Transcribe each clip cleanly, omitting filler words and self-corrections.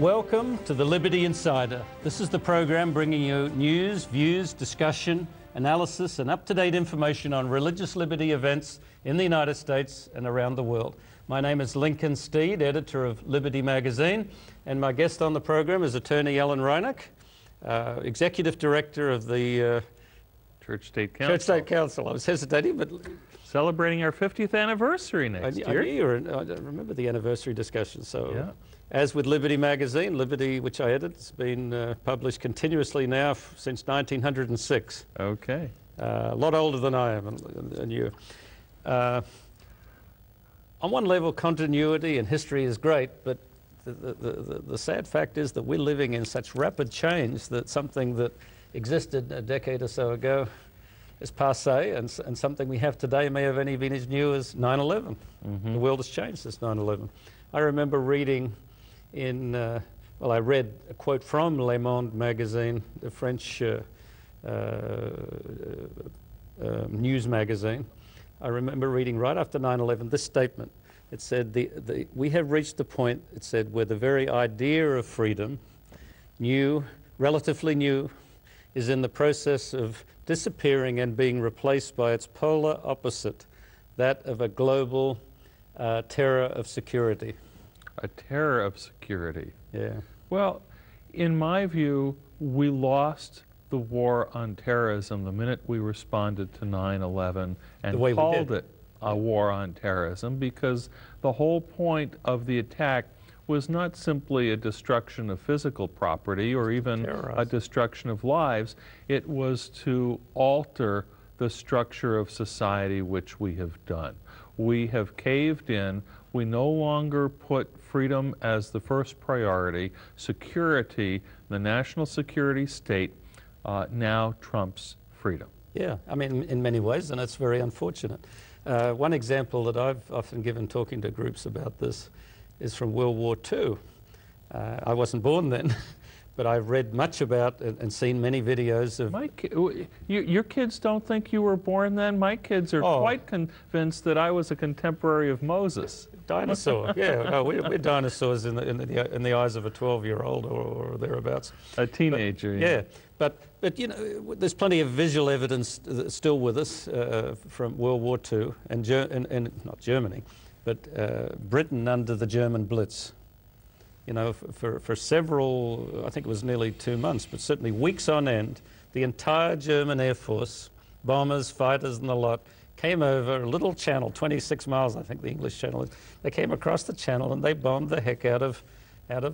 Welcome to the Liberty Insider. This is the program bringing you news, views, discussion, analysis, and up-to-date information on religious liberty events in the United States and around the world. My name is Lincoln Steed, editor of Liberty magazine, and my guest on the program is attorney Allen Reinach, executive director of the Church-State Council. Church-State Council. I was hesitating, but celebrating our 50th anniversary next year. I remember the anniversary discussion. So, yeah. As with Liberty magazine, Liberty, which I edit, has been published continuously now since 1906. Okay. A lot older than I am and you. On one level, continuity and history is great, but the sad fact is that we're living in such rapid change that something that existed a decade or so ago is passé, and something we have today may have only been as new as 9/11. The world has changed since 9/11. I remember reading I read a quote from Le Monde magazine, the French news magazine. I remember reading right after 9/11 this statement. It said, we have reached the point, it said, where the very idea of freedom, relatively new, is in the process of disappearing and being replaced by its polar opposite, that of a global terror of security. A terror of security. Yeah. Well, in my view, we lost the war on terrorism the minute we responded to 9/11 and called it a war on terrorism, because the whole point of the attack was not simply a destruction of physical property or even a destruction of lives. It was to alter the structure of society, which we have done. We have caved in. We no longer put freedom as the first priority. Security, the national security state, now trumps freedom. Yeah, I mean, in many ways, and it's very unfortunate. One example that I've often given talking to groups about this is from World War II. I wasn't born then, but I've read much about and seen many videos of... Your kids don't think you were born then? My kids are quite convinced that I was a contemporary of Moses. Dinosaur, yeah. No, we're dinosaurs in the eyes of a 12-year-old or thereabouts. A teenager. But, yeah. But you know, there's plenty of visual evidence still with us from World War II and not Germany, but Britain under the German Blitz. You know, for several, I think it was nearly 2 months, but certainly weeks on end, the entire German Air Force, bombers, fighters and the lot, came over a little channel, 26 miles, I think the English channel is. They came across the channel and they bombed the heck out of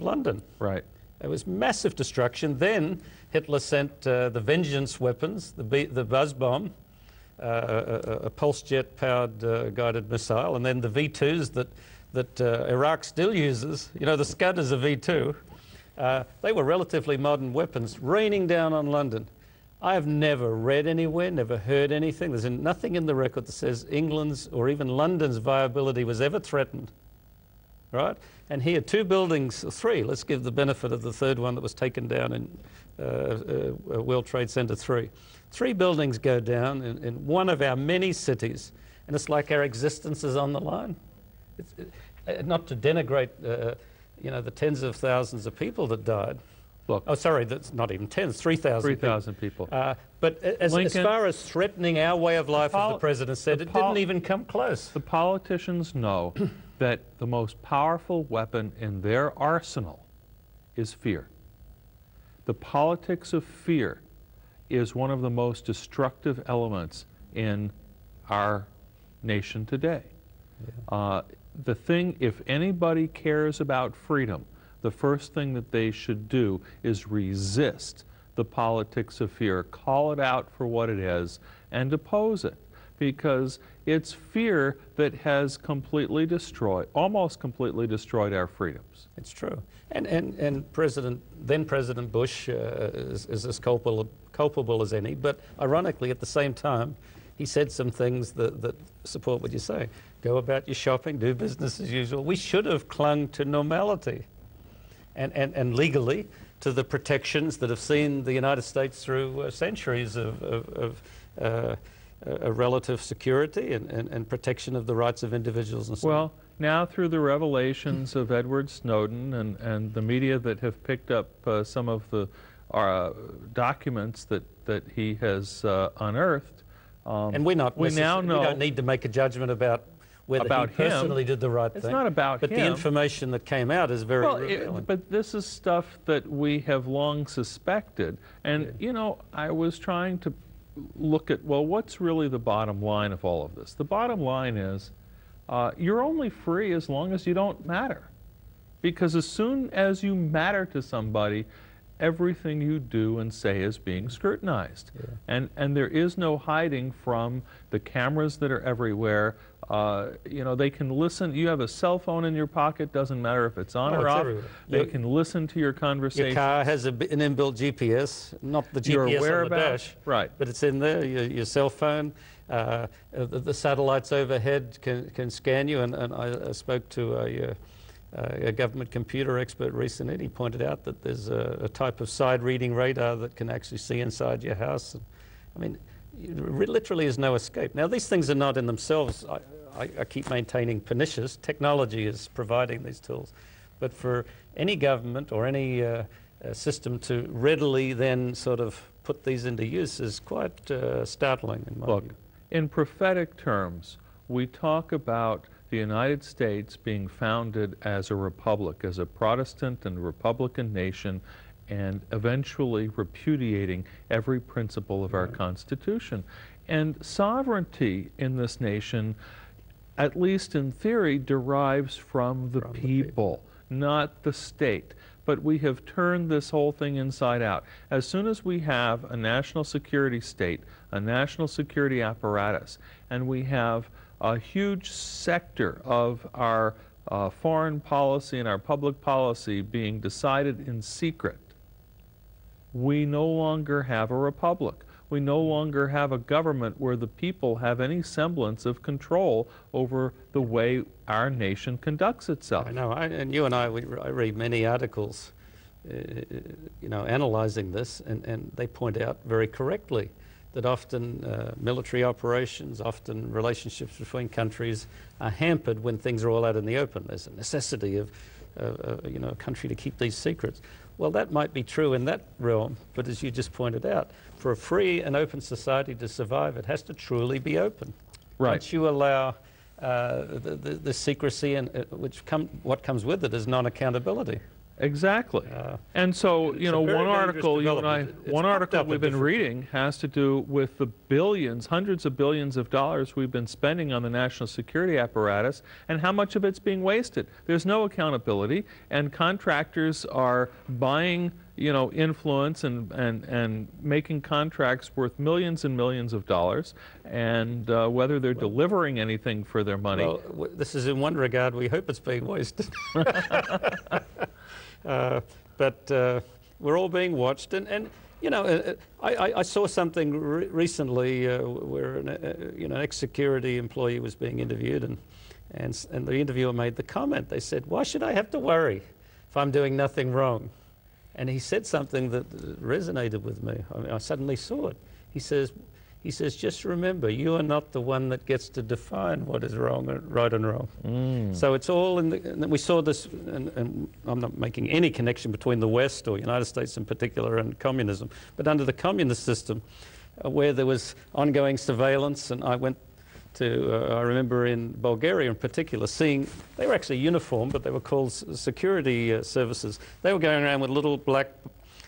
London. Right. It was massive destruction. Then Hitler sent the vengeance weapons, the buzz bomb, a pulse jet-powered guided missile, and then the V2s that Iraq still uses. You know, the Scud is a V2. They were relatively modern weapons raining down on London. I have never read anywhere, never heard anything. There's nothing in the record that says England's or even London's viability was ever threatened, right? And here, 2 buildings, 3, let's give the benefit of the third one that was taken down in World Trade Center 3. 3 buildings go down in one of our many cities, and it's like our existence is on the line. Not to denigrate, you know, the tens of thousands of people that died. Look, oh, sorry, that's not even tens, 3,000 people. 3,000 people. But as far as threatening our way of life, as the president said, it didn't even come close. The politicians know that the most powerful weapon in their arsenal is fear. The politics of fear is one of the most destructive elements in our nation today. Yeah. The thing, if anybody cares about freedom, the first thing that they should do is resist the politics of fear, call it out for what it is, and oppose it, because it's fear that has completely destroyed, almost completely destroyed our freedoms. It's true. And then President Bush is as culpable as any, but ironically at the same time, he said some things that support what you say. Go about your shopping, do business as usual. We should have clung to normality and legally to the protections that have seen the United States through centuries of a relative security and protection of the rights of individuals and so on. Well, now through the revelations of Edward Snowden and the media that have picked up some of the documents that he has unearthed, and we now know we don't need to make a judgment about whether he personally did the right thing. It's not about him. But the information that came out is very revealing. But this is stuff that we have long suspected. And, you know, I was trying to look at, well, what's really the bottom line of all of this? The bottom line is you're only free as long as you don't matter. Because as soon as you matter to somebody, everything you do and say is being scrutinized. Yeah. And there is no hiding from the cameras that are everywhere. You know, they can listen. You have a cell phone in your pocket, doesn't matter if it's on or off. Everywhere. They can listen to your conversation. Your car has an inbuilt GPS, not the GPS on the dash, right? But it's in there, your cell phone. The satellites overhead can scan you, and I spoke to a government computer expert recently, and he pointed out that there's a type of side-reading radar that can actually see inside your house. I mean, literally is no escape. Now, these things are not in themselves, I keep maintaining, pernicious. Technology is providing these tools. But for any government or any system to readily then sort of put these into use is quite startling in my view. In prophetic terms, we talk about the United States being founded as a republic, as a Protestant and Republican nation, and eventually repudiating every principle of our Constitution. And sovereignty in this nation, at least in theory, derives from the people, not the state. But we have turned this whole thing inside out. As soon as we have a national security state, a national security apparatus, and we have a huge sector of our foreign policy and our public policy being decided in secret, we no longer have a republic. We no longer have a government where the people have any semblance of control over the way our nation conducts itself. I know, and you and I read many articles, you know, analyzing this, and they point out very correctly that often military operations, often relationships between countries are hampered when things are all out in the open. There's a necessity of you know, a country to keep these secrets. Well, that might be true in that realm, but as you just pointed out, for a free and open society to survive, it has to truly be open. Right. Once you allow the secrecy, and what comes with it is non-accountability. Exactly. And so, you know, one article we've been reading has to do with the billions, hundreds of billions of dollars we've been spending on the national security apparatus and how much of it's being wasted. There's no accountability, and contractors are buying, you know, influence and making contracts worth millions and millions of dollars, and whether they're delivering anything for their money. Well, this is in one regard, we hope it's being wasted. But we're all being watched, and you know, I saw something recently where an ex-security employee was being interviewed, and the interviewer made the comment. They said, "Why should I have to worry if I'm doing nothing wrong?" And he said something that resonated with me. I mean, I suddenly saw it. He says, just remember, you are not the one that gets to define what is wrong, right and wrong. So it's all in the, and we saw this, and I'm not making any connection between the West or United States in particular and communism, but under the communist system, where there was ongoing surveillance, and I went to, I remember in Bulgaria in particular, seeing, they were actually uniformed, but they were called security services. They were going around with little black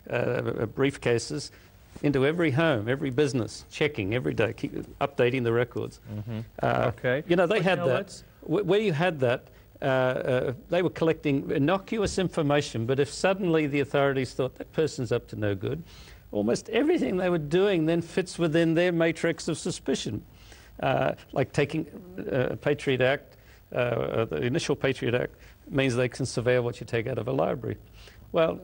briefcases into every home, every business, checking every day, keep updating the records. Okay. You know, they had that. Where you had that, they were collecting innocuous information, but if suddenly the authorities thought that person's up to no good, almost everything they were doing then fits within their matrix of suspicion. Like taking Patriot Act, the initial Patriot Act means they can surveil what you take out of a library. Well,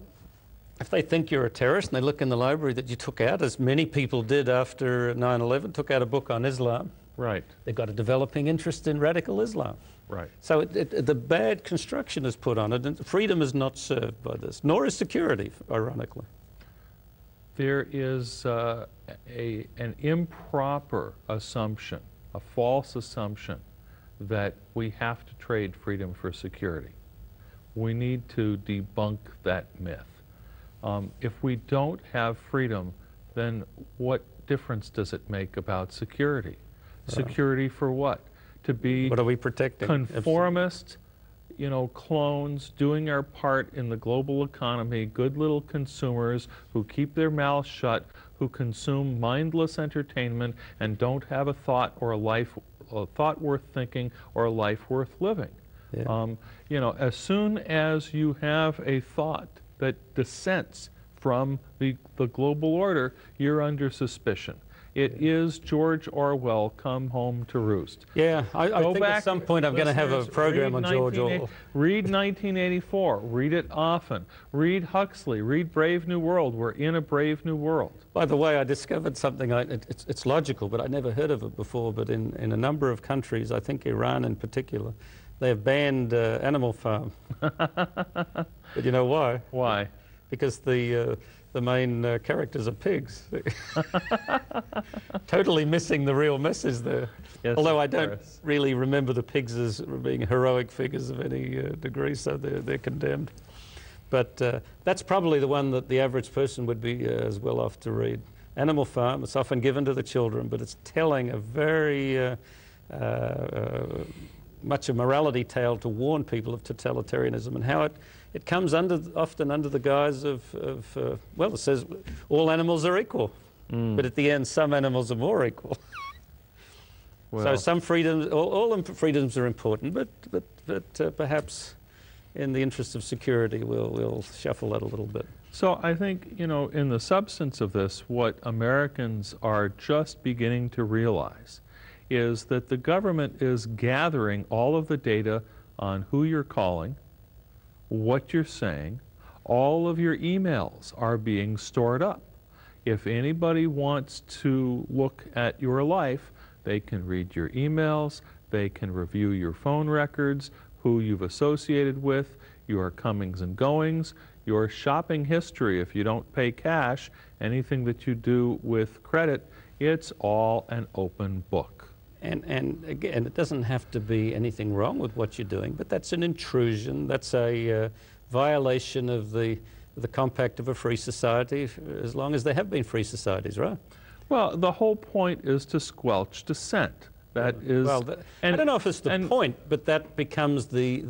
if they think you're a terrorist and they look in the library that you took out, as many people did after 9/11, took out a book on Islam. Right. They've got a developing interest in radical Islam. Right. So the bad construction is put on it, and freedom is not served by this, nor is security, ironically. there is an improper assumption, a false assumption, that we have to trade freedom for security. We need to debunk that myth. If we don't have freedom, then what difference does it make about security? Security for what? To be what are we protecting? Conformist, you know, clones, doing our part in the global economy, good little consumers who keep their mouths shut, who consume mindless entertainment and don't have a thought or a thought worth thinking or a life worth living. Yeah. You know, as soon as you have a thought that dissents from the global order, you're under suspicion. It is George Orwell come home to roost. Yeah, I think at some point I'm going to have a program on George Orwell. Read 1984. Read it often. Read Huxley. Read Brave New World. We're in a brave new world. By the way, I discovered something. It's logical, but I'd never heard of it before. But in a number of countries, I think Iran in particular, they have banned Animal Farm. But you know why? Why? Because the main characters are pigs. Totally missing the real message there. Yes, although I don't really remember the pigs as being heroic figures of any degree, so they're condemned. But that's probably the one that the average person would be as well off to read. Animal Farm, it's often given to the children, but it's telling a very much a morality tale to warn people of totalitarianism and how it comes often under the guise of well, it says all animals are equal, but at the end some animals are more equal. Well, so some freedoms, all freedoms are important, but perhaps in the interest of security we'll shuffle that a little bit. So I think, you know, in the substance of this, what Americans are just beginning to realize is that the government is gathering all of the data on who you're calling, what you're saying. All of your emails are being stored up. If anybody wants to look at your life, they can read your emails, they can review your phone records, who you've associated with, your comings and goings, your shopping history. If you don't pay cash, anything that you do with credit, it's all an open book. And again, it doesn't have to be anything wrong with what you're doing, but that's an intrusion. That's a violation of the compact of a free society, as long as there have been free societies, right? Well, the whole point is to squelch dissent. That is. Well, I don't know if it's the point, but that becomes the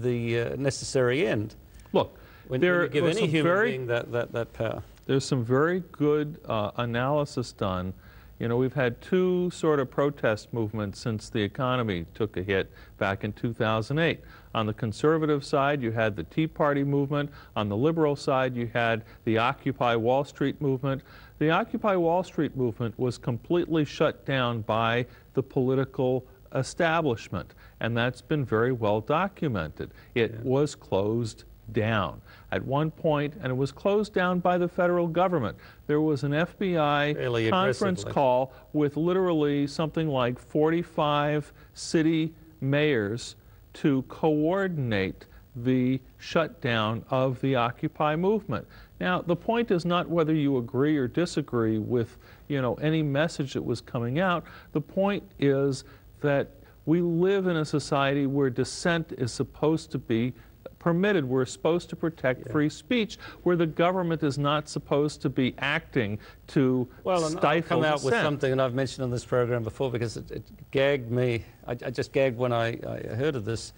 necessary end. Look, when you give any human being that power. There's some very good analysis done. You know, we've had two sort of protest movements since the economy took a hit back in 2008. On the conservative side, you had the Tea Party movement. On the liberal side, you had the Occupy Wall Street movement. The Occupy Wall Street movement was completely shut down by the political establishment, and that's been very well documented. It was closed down at one point, and it was closed down by the federal government. There was an FBI conference call with literally something like 45 city mayors to coordinate the shutdown of the Occupy movement. Now, the point is not whether you agree or disagree with, you know, any message that was coming out. The point is that we live in a society where dissent is supposed to be permitted. We're supposed to protect free speech, where the government is not supposed to be acting to stifle I'll come out dissent. with something that I've mentioned on this program before, because it gagged me. I just gagged when I heard of this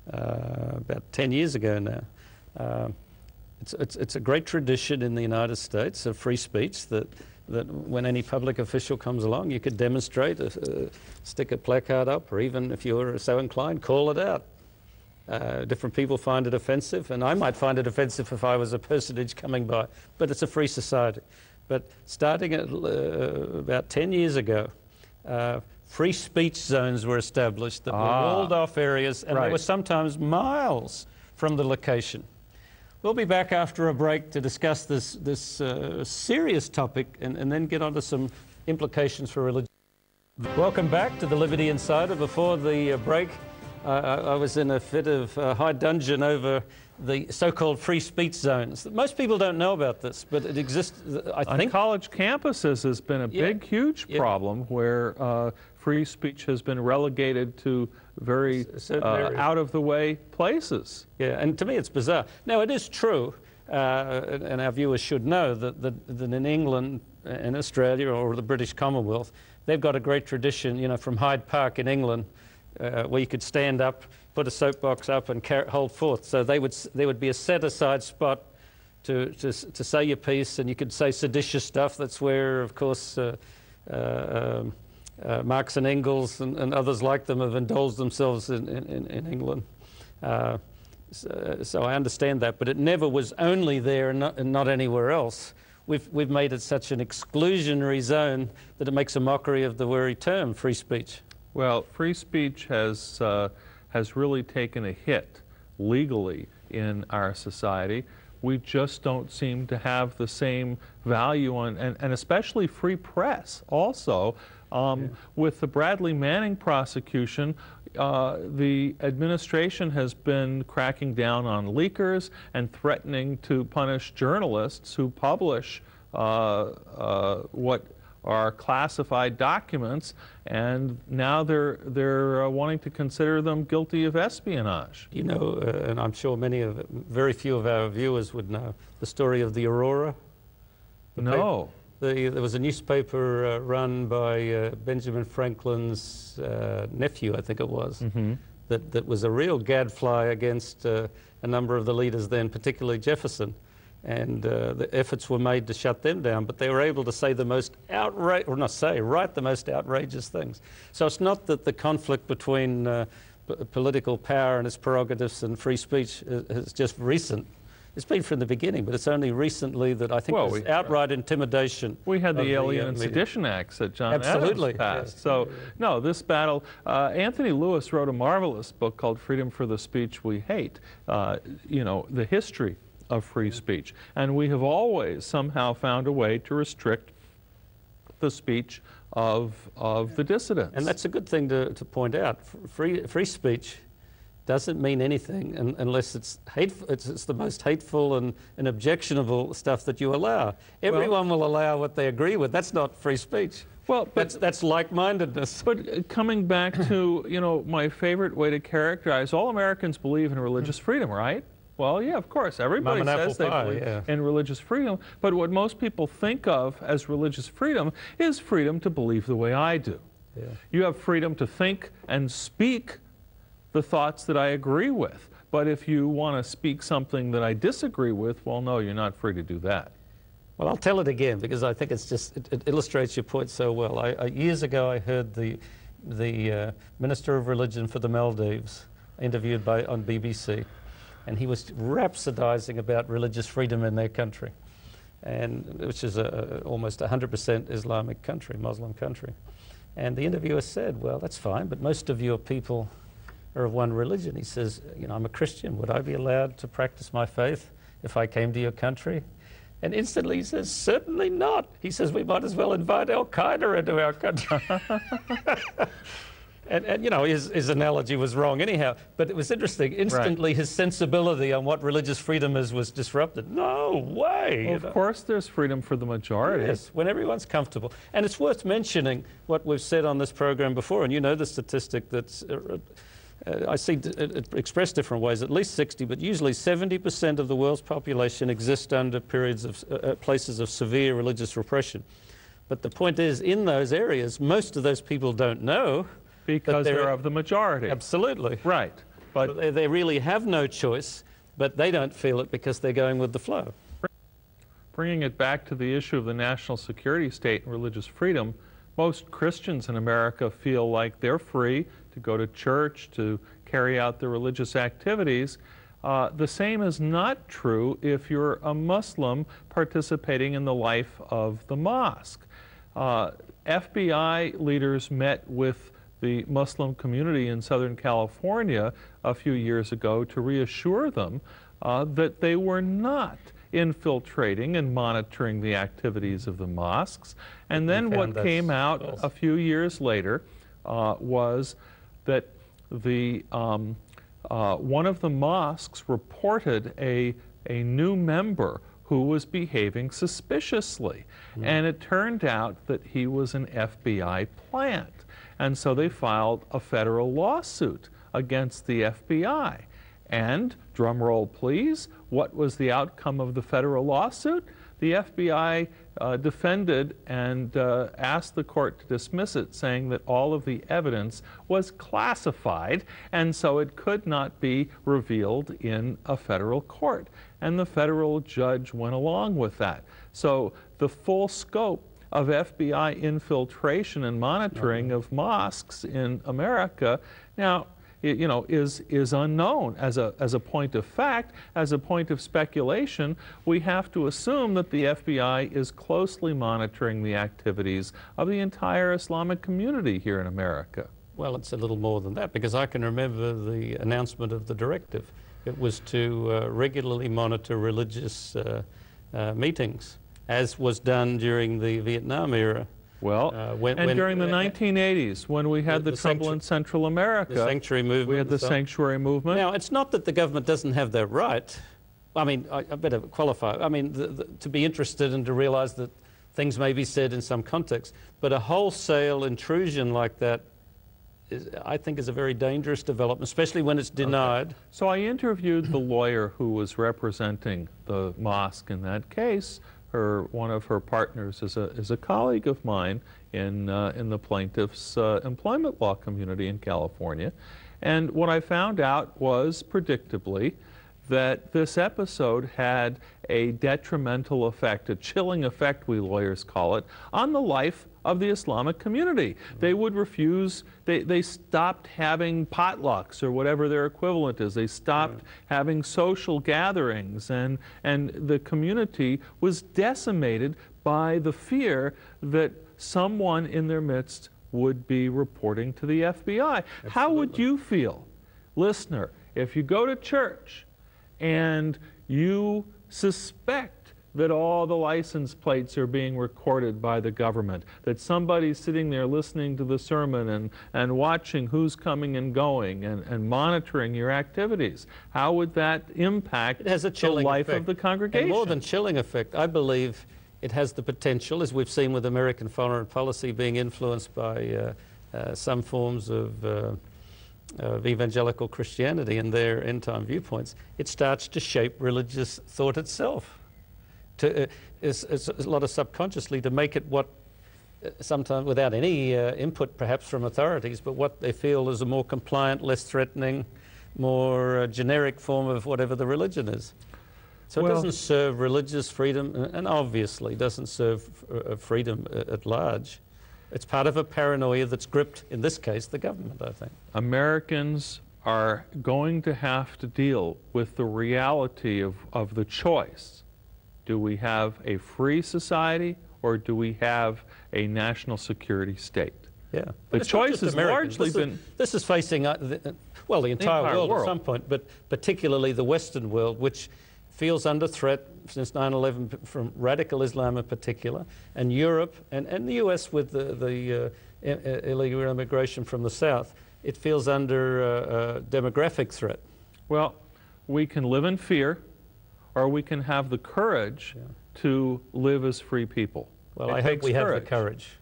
about 10 years ago now. It's a great tradition in the United States of free speech that when any public official comes along, you could demonstrate, stick a placard up, or even if you're so inclined, call it out. Different people find it offensive, and I might find it offensive if I was a personage coming by, but it's a free society. But starting at about 10 years ago, free speech zones were established that were walled off areas, and they were sometimes miles from the location. We'll be back after a break to discuss this serious topic and then get onto some implications for religion. Welcome back to the Liberty Insider. Before the break, I was in a fit of high dudgeon over the so-called free speech zones. Most people don't know about this, but it exists, I think. On college campuses has been a big, huge problem where free speech has been relegated to very out-of-the-way places. Yeah, and to me it's bizarre. Now, it is true, and our viewers should know, that in England, in Australia, or the British Commonwealth, they've got a great tradition, you know, from Hyde Park in England, where you could stand up, put a soapbox up and hold forth. So there would be a set-aside spot to say your piece, and you could say seditious stuff. That's where, of course, Marx and Engels and others like them have indulged themselves in England. So I understand that, but it never was only there and not anywhere else. We've made it such an exclusionary zone that it makes a mockery of the very term, free speech. Well, free speech has really taken a hit legally in our society. We just don't seem to have the same value on, and especially free press also. With the Bradley Manning prosecution, the administration has been cracking down on leakers and threatening to punish journalists who publish what are classified documents, and now they're wanting to consider them guilty of espionage. You know, and I'm sure very few of our viewers would know the story of the Aurora. No. There was a newspaper run by Benjamin Franklin's nephew, I think it was, that was a real gadfly against a number of the leaders then, particularly Jefferson. And the efforts were made to shut them down, but they were able to say the most write the most outrageous things. So it's not that the conflict between political power and its prerogatives and free speech is just recent. It's been from the beginning, but it's only recently that I think there's outright intimidation. We had the Alien and Sedition Acts that John Adams passed. Yes. So, no, this battle, Anthony Lewis wrote a marvelous book called Freedom for the Speech We Hate, you know, the history of free speech. And we have always somehow found a way to restrict the speech of the dissidents. And that's a good thing to point out. Free speech doesn't mean anything unless it's hateful. It's the most hateful and objectionable stuff that you allow. Everyone will allow what they agree with. That's not free speech. Well, that's like-mindedness. But coming back to, you know, my favorite way to characterize, all Americans believe in religious freedom, right? Well, yeah, of course. Everybody says they believe in religious freedom. But what most people think of as religious freedom is freedom to believe the way I do. Yeah. You have freedom to think and speak the thoughts that I agree with. But if you want to speak something that I disagree with, well, no, you're not free to do that. Well, I'll tell it again because I think it illustrates your point so well. Years ago, I heard the Minister of Religion for the Maldives interviewed on BBC, and he was rhapsodizing about religious freedom in their country, which is almost 100% Islamic country, Muslim country. And the interviewer said, well, that's fine, but most of your people are of one religion. He says, you know, I'm a Christian. Would I be allowed to practice my faith if I came to your country? And instantly he says, certainly not. He says, we might as well invite Al-Qaeda into our country. and you know, his analogy was wrong anyhow. But it was interesting. Instantly his sensibility on what religious freedom is was disrupted. No way. Well, of course there's freedom for the majority. Yes, when everyone's comfortable. And it's worth mentioning what we've said on this program before. And you know the statistic that's... I see it expressed different ways, at least 60, but usually 70% of the world's population exist under periods of places of severe religious repression. But the point is, in those areas, most of those people don't know. Because they're of the majority. Absolutely. Right. But so they really have no choice, but they don't feel it because they're going with the flow. Bringing it back to the issue of the national security state and religious freedom, most Christians in America feel like they're free to go to church, to carry out their religious activities. The same is not true if you're a Muslim participating in the life of the mosque. FBI leaders met with the Muslim community in Southern California a few years ago to reassure them that they were not infiltrating and monitoring the activities of the mosques. And then what came out a few years later was that one of the mosques reported a new member who was behaving suspiciously. And it turned out that he was an FBI plant. And so they filed a federal lawsuit against the FBI. And, drum roll please, what was the outcome of the federal lawsuit? The FBI defended and asked the court to dismiss it, saying that all of the evidence was classified, and so it could not be revealed in a federal court. And the federal judge went along with that. So the full scope of FBI infiltration and monitoring of mosques in America now, you know, is unknown. As a point of fact, as a point of speculation, we have to assume that the FBI is closely monitoring the activities of the entire Islamic community here in America. Well, it's a little more than that, because I can remember the announcement of the directive. It was to regularly monitor religious meetings, as was done during the Vietnam era. Well, during the 1980s, when we had the trouble in Central America, the sanctuary movement, we had the sanctuary movement. Now, it's not that the government doesn't have that right. I mean, I better qualify. I mean, to be interested and to realize that things may be said in some context, but a wholesale intrusion like that I think is a very dangerous development, especially when it's denied. Okay. So I interviewed the lawyer who was representing the mosque in that case. One of her partners is a colleague of mine in the plaintiff's employment law community in California. And what I found out was, predictably, that this episode had a detrimental effect, a chilling effect, we lawyers call it, on the life of the Islamic community. They would refuse, they stopped having potlucks or whatever their equivalent is. They stopped having social gatherings, and the community was decimated by the fear that someone in their midst would be reporting to the FBI. Absolutely. How would you feel, listener, if you go to church and you suspect that all the license plates are being recorded by the government, that somebody's sitting there listening to the sermon and watching who's coming and going and monitoring your activities? How would that impact the life of the congregation? And more than chilling effect, I believe it has the potential, as we've seen with American foreign policy being influenced by some forms of evangelical Christianity and their end-time viewpoints, it starts to shape religious thought itself. It's a lot of subconsciously to make it what, sometimes without any input perhaps from authorities, but what they feel is a more compliant, less threatening, more generic form of whatever the religion is. So it doesn't serve religious freedom, and obviously doesn't serve freedom at large. It's part of a paranoia that's gripped, in this case, the government, I think. Americans are going to have to deal with the reality of the choice. Do we have a free society, or do we have a national security state? Yeah. The choice has largely been... This is facing, well, the entire world at some point, but particularly the Western world, which feels under threat since 9/11 from radical Islam in particular, and Europe and the US with the illegal immigration from the South. It feels under demographic threat. Well, we can live in fear, or we can have the courage to live as free people. Well, I hope we have the courage.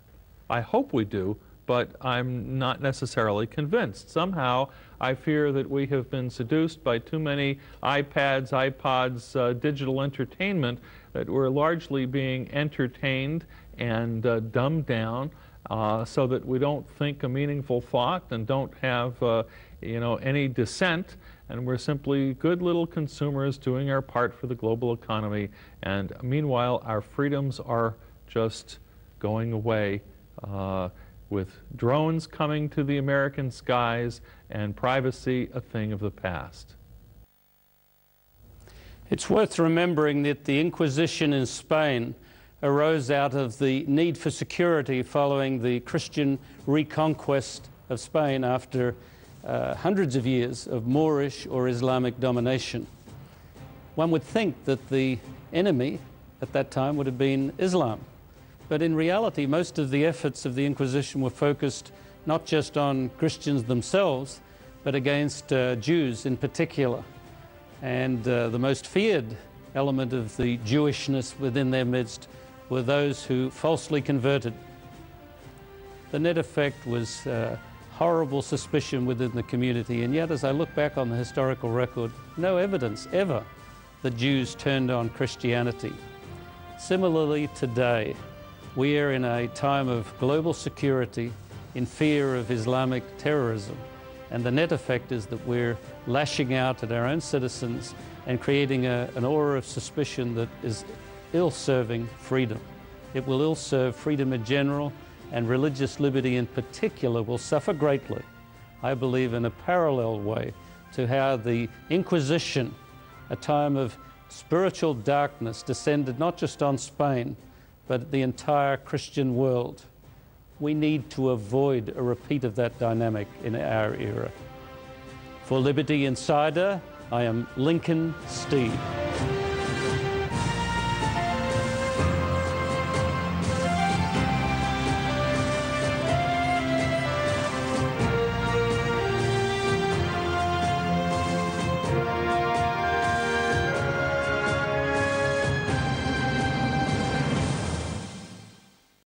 I hope we do, but I'm not necessarily convinced. Somehow, I fear that we have been seduced by too many iPads, iPods, digital entertainment, that we're largely being entertained and dumbed down so that we don't think a meaningful thought and don't have any dissent, and we're simply good little consumers doing our part for the global economy, and meanwhile our freedoms are just going away with drones coming to the American skies and privacy a thing of the past. It's worth remembering that the Inquisition in Spain arose out of the need for security following the Christian reconquest of Spain after hundreds of years of Moorish or Islamic domination. One would think that the enemy at that time would have been Islam. But in reality, most of the efforts of the Inquisition were focused not just on Christians themselves, but against Jews in particular. And the most feared element of the Jewishness within their midst were those who falsely converted. The net effect was horrible suspicion within the community, and yet as I look back on the historical record, no evidence ever that Jews turned on Christianity. Similarly today, we are in a time of global security in fear of Islamic terrorism, and the net effect is that we're lashing out at our own citizens and creating an aura of suspicion that is ill-serving freedom. It will ill-serve freedom in general, and religious liberty in particular will suffer greatly, I believe, in a parallel way to how the Inquisition, a time of spiritual darkness, descended not just on Spain, but the entire Christian world. We need to avoid a repeat of that dynamic in our era. For Liberty Insider, I am Lincoln Steed.